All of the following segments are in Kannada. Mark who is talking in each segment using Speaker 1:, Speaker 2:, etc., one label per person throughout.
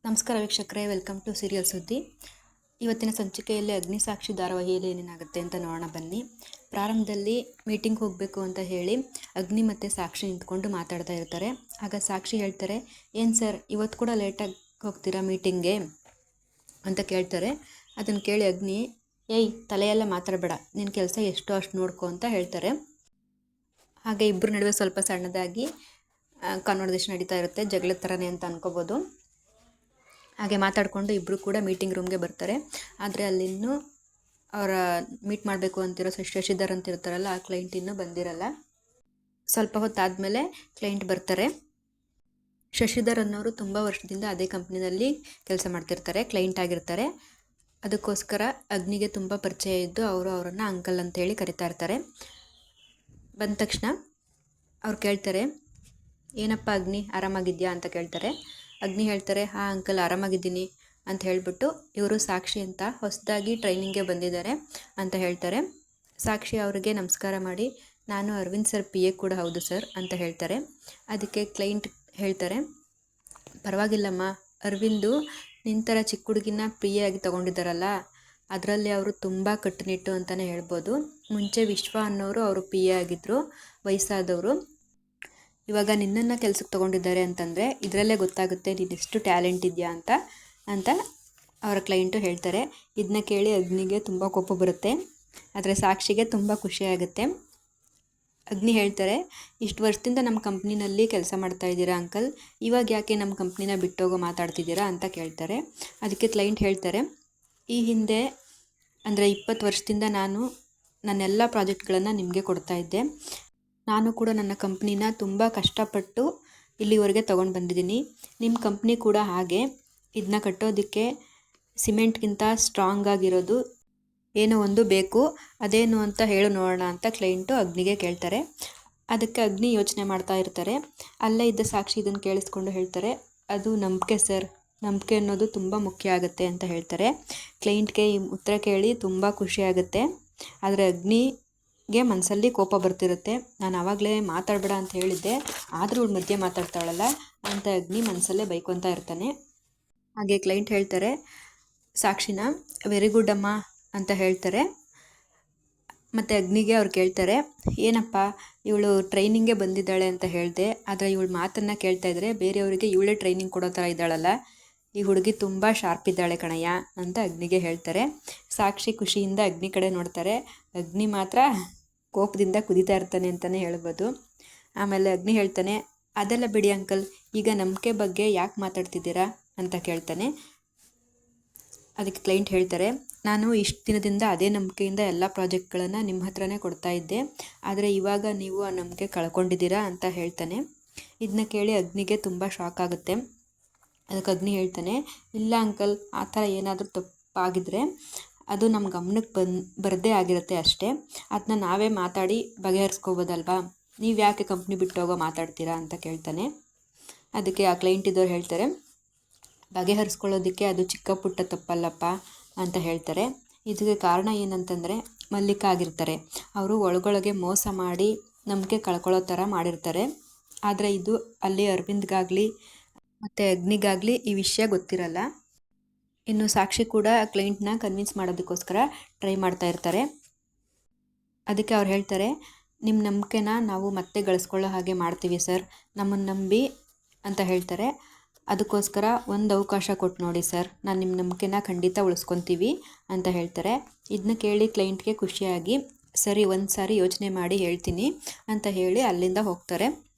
Speaker 1: ನಮಸ್ಕಾರ ವೀಕ್ಷಕರೇ, ವೆಲ್ಕಮ್ ಟು ಸೀರಿಯಲ್ ಸುದ್ದಿ. ಇವತ್ತಿನ ಸಂಚಿಕೆಯಲ್ಲಿ ಅಗ್ನಿಸಾಕ್ಷಿ ಧಾರಾವಾಹಿಯಲ್ಲಿ ಏನೇನಾಗುತ್ತೆ ಅಂತ ನೋಡೋಣ ಬನ್ನಿ. ಪ್ರಾರಂಭದಲ್ಲಿ ಮೀಟಿಂಗ್ ಹೋಗಬೇಕು ಅಂತ ಹೇಳಿ ಅಗ್ನಿ ಮತ್ತು ಸಾಕ್ಷಿ ನಿಂತ್ಕೊಂಡು ಮಾತಾಡ್ತಾ ಇರ್ತಾರೆ. ಆಗ ಸಾಕ್ಷಿ ಹೇಳ್ತಾರೆ, ಏನು ಸರ್ ಇವತ್ತು ಕೂಡ ಲೇಟಾಗಿ ಹೋಗ್ತೀರಾ ಮೀಟಿಂಗ್ಗೆ ಅಂತ ಕೇಳ್ತಾರೆ. ಅದನ್ನು ಕೇಳಿ ಅಗ್ನಿ, ಏಯ್ ತಲೆಯೆಲ್ಲ ಮಾತಾಡಬೇಡ, ನಿನ್ನ ಕೆಲಸ ಎಷ್ಟೋ ಅಷ್ಟು ನೋಡ್ಕೊ ಅಂತ ಹೇಳ್ತಾರೆ. ಹಾಗೆ ಇಬ್ಬರ ನಡುವೆ ಸ್ವಲ್ಪ ಸಣ್ಣದಾಗಿ ಕಾನ್ವರ್ಸೇಷನ್ ನಡೀತಾ ಇರುತ್ತೆ, ಜಗಳದ ಥರನೇ ಅಂತ ಅನ್ಕೋಬೋದು. ಹಾಗೆ ಮಾತಾಡಿಕೊಂಡು ಇಬ್ಬರು ಕೂಡ ಮೀಟಿಂಗ್ ರೂಮ್ಗೆ ಬರ್ತಾರೆ. ಆದರೆ ಅಲ್ಲಿನ್ನೂ ಅವರ ಮೀಟ್ ಮಾಡಬೇಕು ಅಂತಿರೋ ಶಶಿಧರ್ ಅಂತ ಇರ್ತಾರಲ್ಲ, ಆ ಕ್ಲೈಂಟ್ ಇನ್ನೂ ಬಂದಿರಲ್ಲ. ಸ್ವಲ್ಪ ಹೊತ್ತಾದಮೇಲೆ ಕ್ಲೈಂಟ್ ಬರ್ತಾರೆ. ಶಶಿಧರ್ ಅನ್ನೋರು ತುಂಬ ವರ್ಷದಿಂದ ಅದೇ ಕಂಪ್ನಿನಲ್ಲಿ ಕೆಲಸ ಮಾಡ್ತಿರ್ತಾರೆ, ಕ್ಲೈಂಟ್ ಆಗಿರ್ತಾರೆ. ಅದಕ್ಕೋಸ್ಕರ ಅಗ್ನಿಗೆ ತುಂಬ ಪರಿಚಯ ಇದ್ದು ಅವರು ಅವರನ್ನು ಅಂಕಲ್ ಅಂತೇಳಿ ಕರಿತಾ ಇರ್ತಾರೆ. ಬಂದ ತಕ್ಷಣ ಅವ್ರು ಕೇಳ್ತಾರೆ, ಏನಪ್ಪ ಅಗ್ನಿ ಆರಾಮಾಗಿದೆಯಾ ಅಂತ ಕೇಳ್ತಾರೆ. ಅಗ್ನಿ ಹೇಳ್ತಾರೆ, ಹಾಂ ಅಂಕಲ್ ಆರಾಮಾಗಿದ್ದೀನಿ ಅಂತ ಹೇಳಿಬಿಟ್ಟು ಇವರು ಸಾಕ್ಷಿ ಅಂತ ಹೊಸದಾಗಿ ಟ್ರೈನಿಂಗ್ಗೆ ಬಂದಿದ್ದಾರೆ ಅಂತ ಹೇಳ್ತಾರೆ. ಸಾಕ್ಷಿ ಅವರಿಗೆ ನಮಸ್ಕಾರ ಮಾಡಿ, ನಾನು ಅರವಿಂದ್ ಸರ್ PA ಕೂಡ ಹೌದು ಸರ್ ಅಂತ ಹೇಳ್ತಾರೆ. ಅದಕ್ಕೆ ಕ್ಲೈಂಟ್ ಹೇಳ್ತಾರೆ, ಪರವಾಗಿಲ್ಲಮ್ಮ, ಅರವಿಂದು ನಿಂತರ ಚಿಕ್ಕ ಹುಡುಗಿನ PA ಆಗಿ ತೊಗೊಂಡಿದ್ದಾರಲ್ಲ, ಅದರಲ್ಲಿ ಅವರು ತುಂಬ ಕಟ್ಟುನಿಟ್ಟು ಅಂತಲೇ ಹೇಳ್ಬೋದು. ಮುಂಚೆ ವಿಶ್ವ ಅನ್ನೋರು ಅವರು PA ಆಗಿದ್ದರು, ವಯಸ್ಸಾದವರು. ಇವಾಗ ನಿನ್ನನ್ನು ಕೆಲಸಕ್ಕೆ ತೊಗೊಂಡಿದ್ದಾರೆ ಅಂತಂದರೆ ಇದರಲ್ಲೇ ಗೊತ್ತಾಗುತ್ತೆ ನೀನೆಷ್ಟು ಟ್ಯಾಲೆಂಟ್ ಇದೆಯಾ ಅಂತ ಅವರ ಕ್ಲೈಂಟು ಹೇಳ್ತಾರೆ. ಇದನ್ನ ಕೇಳಿ ಅಗ್ನಿಗೆ ತುಂಬ ಕೋಪ ಬರುತ್ತೆ, ಆದರೆ ಸಾಕ್ಷಿಗೆ ತುಂಬ ಖುಷಿಯಾಗುತ್ತೆ. ಅಗ್ನಿ ಹೇಳ್ತಾರೆ, ಇಷ್ಟು ವರ್ಷದಿಂದ ನಮ್ಮ ಕಂಪ್ನಿನಲ್ಲಿ ಕೆಲಸ ಮಾಡ್ತಾ ಇದ್ದೀರಾ ಅಂಕಲ್, ಇವಾಗ ಯಾಕೆ ನಮ್ಮ ಕಂಪ್ನಿನ ಬಿಟ್ಟೋಗೋ ಮಾತಾಡ್ತಿದ್ದೀರಾ ಅಂತ ಕೇಳ್ತಾರೆ. ಅದಕ್ಕೆ ಕ್ಲೈಂಟ್ ಹೇಳ್ತಾರೆ, ಈ ಹಿಂದೆ ಅಂದರೆ 20 ವರ್ಷದಿಂದ ನಾನು ನನ್ನೆಲ್ಲ ಪ್ರಾಜೆಕ್ಟ್ಗಳನ್ನು ನಿಮಗೆ ಕೊಡ್ತಾಯಿದ್ದೆ. ನಾನು ಕೂಡ ನನ್ನ ಕಂಪ್ನಿನ ತುಂಬ ಕಷ್ಟಪಟ್ಟು ಇಲ್ಲಿವರೆಗೆ ತೊಗೊಂಡು ಬಂದಿದ್ದೀನಿ. ನಿಮ್ಮ ಕಂಪ್ನಿ ಕೂಡ ಹಾಗೆ. ಇದನ್ನ ಕಟ್ಟೋದಕ್ಕೆ ಸಿಮೆಂಟ್ಗಿಂತ ಸ್ಟ್ರಾಂಗ್ ಆಗಿರೋದು ಏನೋ ಒಂದು ಬೇಕು, ಅದೇನು ಅಂತ ಹೇಳು ನೋಡೋಣ ಅಂತ ಕ್ಲೈಂಟು ಅಗ್ನಿಗೆ ಕೇಳ್ತಾರೆ. ಅದಕ್ಕೆ ಅಗ್ನಿ ಯೋಚನೆ ಮಾಡ್ತಾ ಇರ್ತಾರೆ. ಅಲ್ಲೇ ಇದ್ದ ಸಾಕ್ಷಿ ಇದನ್ನು ಕೇಳಿಸ್ಕೊಂಡು ಹೇಳ್ತಾರೆ, ಅದು ನಂಬಿಕೆ ಸರ್, ನಂಬಿಕೆ ಅನ್ನೋದು ತುಂಬ ಮುಖ್ಯ ಆಗುತ್ತೆ ಅಂತ ಹೇಳ್ತಾರೆ. ಕ್ಲೈಂಟ್ಗೆ ಈ ಉತ್ತರ ಕೇಳಿ ತುಂಬ ಖುಷಿಯಾಗುತ್ತೆ. ಆದರೆ ಅಗ್ನಿಗೆ ಮನಸ್ಸಲ್ಲಿ ಕೋಪ ಬರ್ತಿರುತ್ತೆ. ನಾನು ಆವಾಗಲೇ ಮಾತಾಡಬೇಡ ಅಂತ ಹೇಳಿದ್ದೆ, ಆದರೂ ಇವಳು ಮಧ್ಯೆ ಮಾತಾಡ್ತಾಳಲ್ಲ ಅಂತ ಅಗ್ನಿ ಮನಸ್ಸಲ್ಲೇ ಬೈಕೊತಾ ಇರ್ತಾನೆ. ಹಾಗೆ ಕ್ಲೈಂಟ್ ಹೇಳ್ತಾರೆ ಸಾಕ್ಷಿನ, ವೆರಿ ಗುಡ್ ಅಮ್ಮ ಅಂತ ಹೇಳ್ತಾರೆ. ಮತ್ತು ಅಗ್ನಿಗೆ ಅವ್ರು ಕೇಳ್ತಾರೆ, ಏನಪ್ಪ ಇವಳು ಟ್ರೈನಿಂಗ್ಗೆ ಬಂದಿದ್ದಾಳೆ ಅಂತ ಹೇಳಿದೆ, ಆದರೆ ಇವಳು ಮಾತನ್ನು ಕೇಳ್ತಾ ಇದ್ದರೆ ಬೇರೆಯವರಿಗೆ ಇವಳೇ ಟ್ರೈನಿಂಗ್ ಕೊಡೋ ಥರ ಇದ್ದಾಳಲ್ಲ, ಈ ಹುಡುಗಿ ತುಂಬ ಶಾರ್ಪ್ ಇದ್ದಾಳೆ ಕಣಯ್ಯ ಅಂತ ಅಗ್ನಿಗೆ ಹೇಳ್ತಾರೆ. ಸಾಕ್ಷಿ ಖುಷಿಯಿಂದ ಅಗ್ನಿ ಕಡೆ ನೋಡ್ತಾರೆ. ಅಗ್ನಿ ಮಾತ್ರ ಕೋಪದಿಂದ ಕುದೀತಾ ಇರ್ತಾನೆ ಅಂತಲೇ ಹೇಳ್ಬೋದು. ಆಮೇಲೆ ಅಗ್ನಿ ಹೇಳ್ತಾನೆ, ಅದೆಲ್ಲ ಬಿಡಿ ಅಂಕಲ್, ಈಗ ನಂಬಿಕೆ ಬಗ್ಗೆ ಯಾಕೆ ಮಾತಾಡ್ತಿದ್ದೀರಾ ಅಂತ ಕೇಳ್ತಾನೆ. ಅದಕ್ಕೆ ಕ್ಲೈಂಟ್ ಹೇಳ್ತಾರೆ, ನಾನು ಇಷ್ಟು ದಿನದಿಂದ ಅದೇ ನಂಬಿಕೆಯಿಂದ ಎಲ್ಲ ಪ್ರಾಜೆಕ್ಟ್ಗಳನ್ನು ನಿಮ್ಮ ಹತ್ರನೇ ಕೊಡ್ತಾ ಇದ್ದೆ, ಆದರೆ ಇವಾಗ ನೀವು ಆ ನಂಬಿಕೆ ಕಳ್ಕೊಂಡಿದ್ದೀರಾ ಅಂತ ಹೇಳ್ತಾನೆ. ಇದನ್ನ ಕೇಳಿ ಅಗ್ನಿಗೆ ತುಂಬ ಶಾಕ್ ಆಗುತ್ತೆ. ಅದಕ್ಕೆ ಅಗ್ನಿ ಹೇಳ್ತಾನೆ, ಇಲ್ಲ ಅಂಕಲ್, ಆ ಥರ ಏನಾದರೂ ತಪ್ಪಾಗಿದ್ದರೆ ಅದು ನಮ್ಮ ಗಮನಕ್ಕೆ ಬರದೇ ಆಗಿರುತ್ತೆ ಅಷ್ಟೇ, ಅದನ್ನ ನಾವೇ ಮಾತಾಡಿ ಬಗೆಹರಿಸ್ಕೋಬೋದಲ್ವಾ, ನೀವು ಯಾಕೆ ಕಂಪ್ನಿ ಬಿಟ್ಟೋಗೋ ಮಾತಾಡ್ತೀರಾ ಅಂತ ಕೇಳ್ತಾನೆ. ಅದಕ್ಕೆ ಆ ಕ್ಲೈಂಟ್ ಇದ್ದವ್ರು ಹೇಳ್ತಾರೆ, ಬಗೆಹರಿಸ್ಕೊಳ್ಳೋದಕ್ಕೆ ಅದು ಚಿಕ್ಕ ಪುಟ್ಟ ತಪ್ಪಲ್ಲಪ್ಪ ಅಂತ ಹೇಳ್ತಾರೆ. ಇದಕ್ಕೆ ಕಾರಣ ಏನಂತಂದರೆ ಮಲ್ಲಿಕಾ ಆಗಿರ್ತಾರೆ. ಅವರು ಒಳಗೊಳಗೆ ಮೋಸ ಮಾಡಿ ನಂಬಿಕೆ ಕಳ್ಕೊಳ್ಳೋ ಥರ ಮಾಡಿರ್ತಾರೆ. ಆದರೆ ಇದು ಅಲ್ಲಿ ಅರವಿಂದ್ಗಾಗಲಿ ಮತ್ತು ಅಗ್ನಿಗಾಗಲಿ ಈ ವಿಷಯ ಗೊತ್ತಿರಲ್ಲ. ಇನ್ನು ಸಾಕ್ಷಿ ಕೂಡ ಕ್ಲೈಂಟ್ನ ಕನ್ವಿನ್ಸ್ ಮಾಡೋದಕ್ಕೋಸ್ಕರ ಟ್ರೈ ಮಾಡ್ತಾ ಇರ್ತಾರೆ. ಅದಕ್ಕೆ ಅವ್ರು ಹೇಳ್ತಾರೆ, ನಿಮ್ಮ ನಂಬಿಕೆನ ನಾವು ಮತ್ತೆ ಗಳಿಸ್ಕೊಳ್ಳೋ ಹಾಗೆ ಮಾಡ್ತೀವಿ ಸರ್, ನಮ್ಮನ್ನು ನಂಬಿ ಅಂತ ಹೇಳ್ತಾರೆ. ಅದಕ್ಕೋಸ್ಕರ ಒಂದು ಅವಕಾಶ ಕೊಟ್ಟು ನೋಡಿ ಸರ್, ನಾನು ನಿಮ್ಮ ನಂಬಿಕೆನ ಖಂಡಿತ ಉಳಿಸ್ಕೊತೀವಿ ಅಂತ ಹೇಳ್ತಾರೆ. ಇದನ್ನ ಕೇಳಿ ಕ್ಲೈಂಟ್ಗೆ ಖುಷಿಯಾಗಿ, ಸರಿ ಒಂದು ಸಾರಿ ಯೋಚನೆ ಮಾಡಿ ಹೇಳ್ತೀನಿ ಅಂತ ಹೇಳಿ ಅಲ್ಲಿಂದ ಹೋಗ್ತಾರೆ.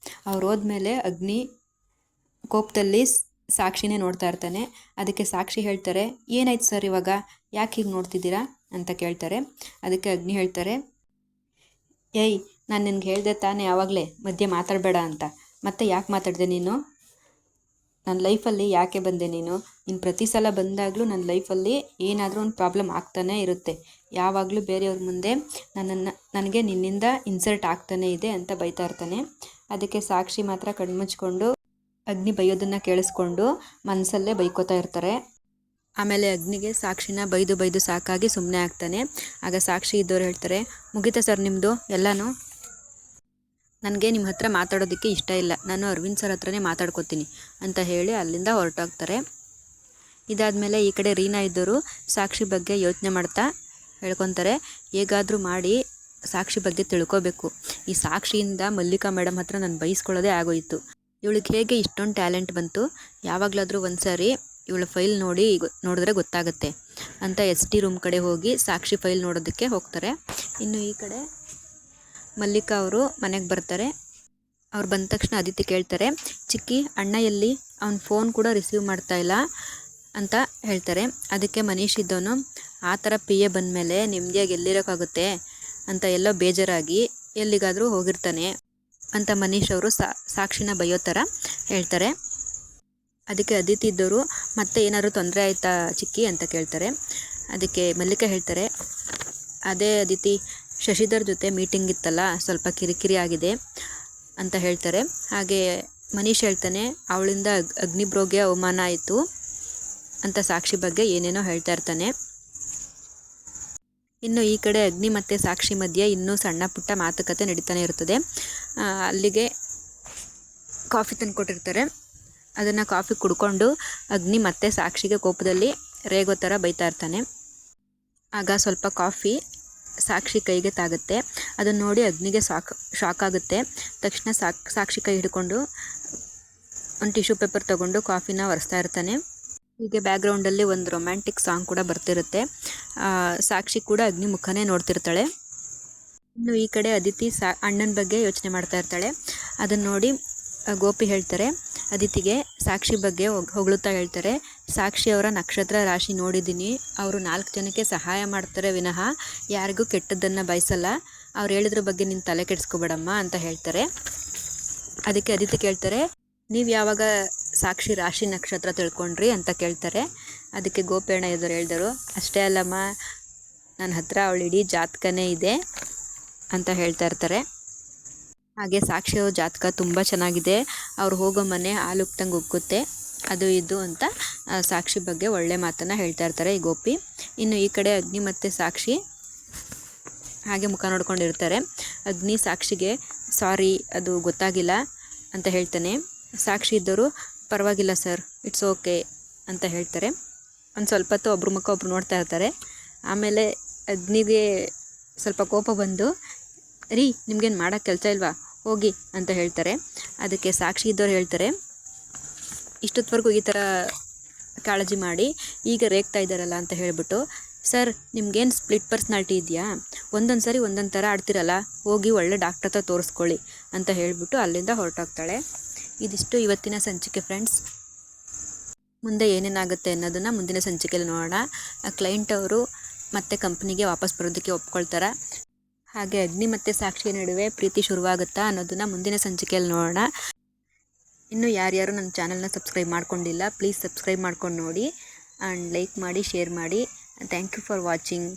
Speaker 1: ಅವ್ರು ಹೋದ್ಮೇಲೆ ಅಗ್ನಿ ಕೋಪದಲ್ಲಿ ಸಾಕ್ಷಿನೇ ನೋಡ್ತಾ ಇರ್ತಾನೆ. ಅದಕ್ಕೆ ಸಾಕ್ಷಿ ಹೇಳ್ತಾರೆ, ಏನಾಯ್ತು ಸರ್ ಇವಾಗ, ಯಾಕೆ ಹೀಗೆ ನೋಡ್ತಿದ್ದೀರಾ ಅಂತ ಕೇಳ್ತಾರೆ. ಅದಕ್ಕೆ ಅಗ್ನಿ ಹೇಳ್ತಾರೆ, ಏಯ್ ನಾನು ನಿನ್ಗೆ ಹೇಳಿದೆ ತಾನೇ ಆವಾಗಲೇ ಮಧ್ಯೆ ಮಾತಾಡಬೇಡ ಅಂತ, ಮತ್ತೆ ಯಾಕೆ ಮಾತಾಡಿದೆ ನೀನು, ನನ್ನ ಲೈಫಲ್ಲಿ ಯಾಕೆ ಬಂದೆ ನೀನು ಪ್ರತಿ ಸಲ ಬಂದಾಗಲೂ ನನ್ನ ಲೈಫಲ್ಲಿ ಏನಾದರೂ ಒಂದು ಪ್ರಾಬ್ಲಮ್ ಆಗ್ತಾನೇ ಇರುತ್ತೆ, ಯಾವಾಗಲೂ ಬೇರೆಯವ್ರ ಮುಂದೆ ನನಗೆ ನಿನ್ನಿಂದ ಇನ್ಸಲ್ಟ್ ಆಗ್ತಾನೇ ಇದೆ ಅಂತ ಬೈತಾ ಇರ್ತಾನೆ. ಅದಕ್ಕೆ ಸಾಕ್ಷಿ ಮಾತ್ರ ಕಣ್ಮುಚ್ಕೊಂಡು ಅಗ್ನಿ ಬೈಯೋದನ್ನು ಕೇಳಿಸ್ಕೊಂಡು ಮನಸ್ಸಲ್ಲೇ ಬೈಕೋತಾ ಇರ್ತಾರೆ. ಆಮೇಲೆ ಅಗ್ನಿಗೆ ಸಾಕ್ಷಿನ ಬೈದು ಸಾಕಾಗಿ ಸುಮ್ಮನೆ ಆಗ್ತಾನೆ. ಆಗ ಸಾಕ್ಷಿ ಇದ್ದವ್ರು ಹೇಳ್ತಾರೆ, ಮುಗೀತಾ ಸರ್ ನಿಮ್ಮದು ಎಲ್ಲನೂ, ನನಗೆ ನಿಮ್ಮ ಹತ್ರ ಮಾತಾಡೋದಕ್ಕೆ ಇಷ್ಟ ಇಲ್ಲ, ನಾನು ಅರವಿಂದ್ ಸರ್ ಹತ್ರನೇ ಮಾತಾಡ್ಕೋತೀನಿ ಅಂತ ಹೇಳಿ ಅಲ್ಲಿಂದ ಹೊರಟೋಗ್ತಾರೆ. ಇದಾದಮೇಲೆ ಈ ಕಡೆ ರೀನಾ ಇದ್ದರು ಸಾಕ್ಷಿ ಬಗ್ಗೆ ಯೋಚನೆ ಮಾಡ್ತಾ ಹೇಳ್ಕೊತಾರೆ, ಹೇಗಾದರೂ ಮಾಡಿ ಸಾಕ್ಷಿ ಬಗ್ಗೆ ತಿಳ್ಕೊಬೇಕು. ಈ ಸಾಕ್ಷಿಯಿಂದ ಮಲ್ಲಿಕಾ ಮೇಡಮ್ ಹತ್ರ ನಾನು ಬೈಸ್ಕೊಳ್ಳೋದೇ ಆಗೋಯಿತು. ಇವಳಿಗೆ ಹೇಗೆ ಇಷ್ಟೊಂದು ಟ್ಯಾಲೆಂಟ್ ಬಂತು, ಯಾವಾಗಲಾದರೂ ಒಂದು ಸಾರಿ ಇವಳ ಫೈಲ್ ನೋಡಿದ್ರೆ ಗೊತ್ತಾಗುತ್ತೆ ಅಂತ SD ರೂಮ್ ಕಡೆ ಹೋಗಿ ಸಾಕ್ಷಿ ಫೈಲ್ ನೋಡೋದಕ್ಕೆ ಹೋಗ್ತಾರೆ. ಇನ್ನು ಈ ಕಡೆ ಮಲ್ಲಿಕಾ ಅವರು ಮನೆಗೆ ಬರ್ತಾರೆ. ಅವ್ರು ಬಂದ ತಕ್ಷಣ ಅದಿತಿ ಕೇಳ್ತಾರೆ, ಚಿಕ್ಕಿ ಅಣ್ಣ ಎಲ್ಲಿ, ಅವ್ನ ಫೋನ್ ಕೂಡ ರಿಸೀವ್ ಮಾಡ್ತಾ ಇಲ್ಲ ಅಂತ ಹೇಳ್ತಾರೆ. ಅದಕ್ಕೆ ಮನೀಶ್ ಇದ್ದವನು, ಆ ಥರ PA ಬಂದಮೇಲೆ ನೆಮ್ಮದಿಯಾಗಿ ಎಲ್ಲಿರೋಕ್ಕಾಗುತ್ತೆ ಅಂತ ಎಲ್ಲೋ ಬೇಜಾರಾಗಿ ಎಲ್ಲಿಗಾದರೂ ಹೋಗಿರ್ತಾನೆ ಅಂತ ಮನೀಶ್ ಅವರು ಸಾಕ್ಷಿನ ಬೈಯೋ ಥರ ಹೇಳ್ತಾರೆ. ಅದಕ್ಕೆ ಅದಿತಿ ಇದ್ದವರು, ಮತ್ತೆ ಏನಾದರೂ ತೊಂದರೆ ಆಯಿತಾ ಚಿಕ್ಕಿ ಅಂತ ಕೇಳ್ತಾರೆ. ಅದಕ್ಕೆ ಮಲ್ಲಿಕಾ ಹೇಳ್ತಾರೆ, ಅದೇ ಅದಿತಿ ಶಶಿಧರ್ ಜೊತೆ ಮೀಟಿಂಗ್ ಇತ್ತಲ್ಲ, ಸ್ವಲ್ಪ ಕಿರಿಕಿರಿ ಆಗಿದೆ ಅಂತ ಹೇಳ್ತಾರೆ. ಹಾಗೆ ಮನೀಶ್ ಹೇಳ್ತಾನೆ, ಅವಳಿಂದ ಅಗ್ನಿಬ್ರೋಗೆ ಅವಮಾನ ಆಯಿತು ಅಂತ ಸಾಕ್ಷಿ ಬಗ್ಗೆ ಏನೇನೋ ಹೇಳ್ತಾ ಇರ್ತಾನೆ. ಇನ್ನು ಈ ಕಡೆ ಅಗ್ನಿ ಮತ್ತು ಸಾಕ್ಷಿ ಮಧ್ಯೆ ಇನ್ನೂ ಸಣ್ಣ ಪುಟ್ಟ ಮಾತುಕತೆ ನಡೀತಾನೆ ಇರ್ತದೆ. ಅಲ್ಲಿಗೆ ಕಾಫಿ ತಂದುಕೊಟ್ಟಿರ್ತಾರೆ. ಅದನ್ನು ಕಾಫಿ ಕುಡ್ಕೊಂಡು ಅಗ್ನಿ ಮತ್ತು ಸಾಕ್ಷಿಗೆ ಕೋಪದಲ್ಲಿ ರೇಗೋ ಥರ ಬೈತಾ ಇರ್ತಾನೆ. ಆಗ ಸ್ವಲ್ಪ ಕಾಫಿ ಸಾಕ್ಷಿ ಕೈಗೆ ತಾಗುತ್ತೆ. ಅದನ್ನು ನೋಡಿ ಅಗ್ನಿಗೆ ಶಾಕ್ ಆಗುತ್ತೆ. ತಕ್ಷಣ ಸಾಕ್ಷಿ ಕೈ ಹಿಡ್ಕೊಂಡು ಒಂದು ಟಿಶ್ಯೂ ಪೇಪರ್ ತೊಗೊಂಡು ಕಾಫಿನ ಒರೆಸ್ತಾ ಇರ್ತಾನೆ. ಹೀಗೆ ಬ್ಯಾಕ್ಗ್ರೌಂಡಲ್ಲಿ ಒಂದು ರೊಮ್ಯಾಂಟಿಕ್ ಸಾಂಗ್ ಕೂಡ ಬರ್ತಿರುತ್ತೆ. ಸಾಕ್ಷಿ ಕೂಡ ಅಗ್ನಿ ಮುಖನೇ ನೋಡ್ತಿರ್ತಾಳೆ. ಇನ್ನು ಈ ಕಡೆ ಅದಿತಿ ಅಣ್ಣನ ಬಗ್ಗೆ ಯೋಚನೆ ಮಾಡ್ತಾ ಇರ್ತಾಳೆ. ಅದನ್ನು ನೋಡಿ ಗೋಪಿ ಹೇಳ್ತಾರೆ ಅದಿತಿಗೆ, ಸಾಕ್ಷಿ ಬಗ್ಗೆ ಹೊಗಳುತ್ತಾ ಹೇಳ್ತಾರೆ, ಸಾಕ್ಷಿ ಅವರ ನಕ್ಷತ್ರ ರಾಶಿ ನೋಡಿದ್ದೀನಿ, ಅವರು 4 ಜನಕ್ಕೆ ಸಹಾಯ ಮಾಡ್ತಾರೆ ವಿನಃ ಯಾರಿಗೂ ಕೆಟ್ಟದ್ದನ್ನು ಬಯಸಲ್ಲ, ಅವ್ರು ಹೇಳಿದ್ರ ಬಗ್ಗೆ ನಿನ್ನ ತಲೆ ಕೆಡಿಸ್ಕೊಬೇಡಮ್ಮ ಅಂತ ಹೇಳ್ತಾರೆ. ಅದಕ್ಕೆ ಅದಿತಿ ಕೇಳ್ತಾರೆ, ನೀವು ಯಾವಾಗ ಸಾಕ್ಷಿ ರಾಶಿ ನಕ್ಷತ್ರ ತಿಳ್ಕೊಂಡ್ರಿ ಅಂತ ಕೇಳ್ತಾರೆ. ಅದಕ್ಕೆ ಗೋಪಿ ಅಣ್ಣ ಹೇಳಿದರು, ಅಷ್ಟೇ ಅಲ್ಲಮ್ಮ, ನನ್ನ ಹತ್ರ ಅವಳು ಇಡೀ ಜಾತಕನೇ ಇದೆ ಅಂತ ಹೇಳ್ತಾ ಇರ್ತಾರೆ. ಹಾಗೆ ಸಾಕ್ಷಿಯವ್ರ ಜಾತಕ ತುಂಬ ಚೆನ್ನಾಗಿದೆ, ಅವ್ರು ಹೋಗೋ ಮನೆ ಹಾಲುಕ್ತಂಗೆ ಉಕ್ಕುತ್ತೆ, ಅದು ಇದು ಅಂತ ಸಾಕ್ಷಿ ಬಗ್ಗೆ ಒಳ್ಳೆ ಮಾತನ್ನು ಹೇಳ್ತಾ ಇರ್ತಾರೆ ಈ ಗೋಪಿ. ಇನ್ನು ಈ ಕಡೆ ಅಗ್ನಿ ಮತ್ತು ಸಾಕ್ಷಿ ಹಾಗೆ ಮುಖ ನೋಡ್ಕೊಂಡಿರ್ತಾರೆ. ಅಗ್ನಿ ಸಾಕ್ಷಿಗೆ ಸಾರಿ, ಅದು ಗೊತ್ತಾಗಿಲ್ಲ ಅಂತ ಹೇಳ್ತಾನೆ. ಸಾಕ್ಷಿ ಇದ್ದವರು, ಪರವಾಗಿಲ್ಲ ಸರ್, ಇಟ್ಸ್ ಓಕೆ ಅಂತ ಹೇಳ್ತಾರೆ. ಒಂದು ಸ್ವಲ್ಪ ಹೊತ್ತು ಒಬ್ರ ಮುಖ ಒಬ್ರು ನೋಡ್ತಾ ಇರ್ತಾರೆ. ಆಮೇಲೆ ಅಗ್ನಿಗೆ ಸ್ವಲ್ಪ ಕೋಪ ಬಂದು, ರೀ ನಿಮ್ಗೇನು ಮಾಡೋಕ್ಕೆ ಕೆಲಸ ಇಲ್ವಾ, ಹೋಗಿ ಅಂತ ಹೇಳ್ತಾರೆ. ಅದಕ್ಕೆ ಸಾಕ್ಷಿ ಇದ್ದವ್ರು ಹೇಳ್ತಾರೆ, ಇಷ್ಟೊತ್ತವರೆಗೂ ಈ ಥರ ಕಾಳಜಿ ಮಾಡಿ ಈಗ ರೇಗ್ತಾ ಇದ್ದಾರಲ್ಲ ಅಂತ ಹೇಳಿಬಿಟ್ಟು, ಸರ್ ನಿಮ್ಗೇನು ಸ್ಪ್ಲಿಟ್ ಪರ್ಸ್ನಾಲಿಟಿ ಇದೆಯಾ, ಒಂದೊಂದು ಸರಿ ಒಂದೊಂದು ಥರ ಆಡ್ತಿರಲ್ಲ, ಹೋಗಿ ಒಳ್ಳೆ ಡಾಕ್ಟರ್ ಹತ್ರ ತೋರಿಸ್ಕೊಳ್ಳಿ ಅಂತ ಹೇಳಿಬಿಟ್ಟು ಅಲ್ಲಿಂದ ಹೊರಟೋಗ್ತಾಳೆ. ಇದಿಷ್ಟು ಇವತ್ತಿನ ಸಂಚಿಕೆ ಫ್ರೆಂಡ್ಸ್. ಮುಂದೆ ಏನೇನಾಗುತ್ತೆ ಅನ್ನೋದನ್ನು ಮುಂದಿನ ಸಂಚಿಕೆಯಲ್ಲಿ ನೋಡೋಣ. ಆ ಕ್ಲೈಂಟ್ ಅವರು ಮತ್ತೆ ಕಂಪ್ನಿಗೆ ವಾಪಸ್ ಬರೋದಕ್ಕೆ ಒಪ್ಕೊಳ್ತಾರೆ. ಹಾಗೆ ಅಗ್ನಿ ಮತ್ತು ಸಾಕ್ಷಿ ನಡುವೆ ಪ್ರೀತಿ ಶುರುವಾಗುತ್ತಾ ಅನ್ನೋದನ್ನು ಮುಂದಿನ ಸಂಚಿಕೆಯಲ್ಲಿ ನೋಡೋಣ. ಇನ್ನು ಯಾರ್ಯಾರು ನನ್ನ ಚಾನಲ್ನ ಸಬ್ಸ್ಕ್ರೈಬ್ ಮಾಡ್ಕೊಂಡಿಲ್ಲ, ಪ್ಲೀಸ್ ಸಬ್ಸ್ಕ್ರೈಬ್ ಮಾಡ್ಕೊಂಡು ನೋಡಿ ಆ್ಯಂಡ್ ಲೈಕ್ ಮಾಡಿ, ಶೇರ್ ಮಾಡಿ. Thank you for watching.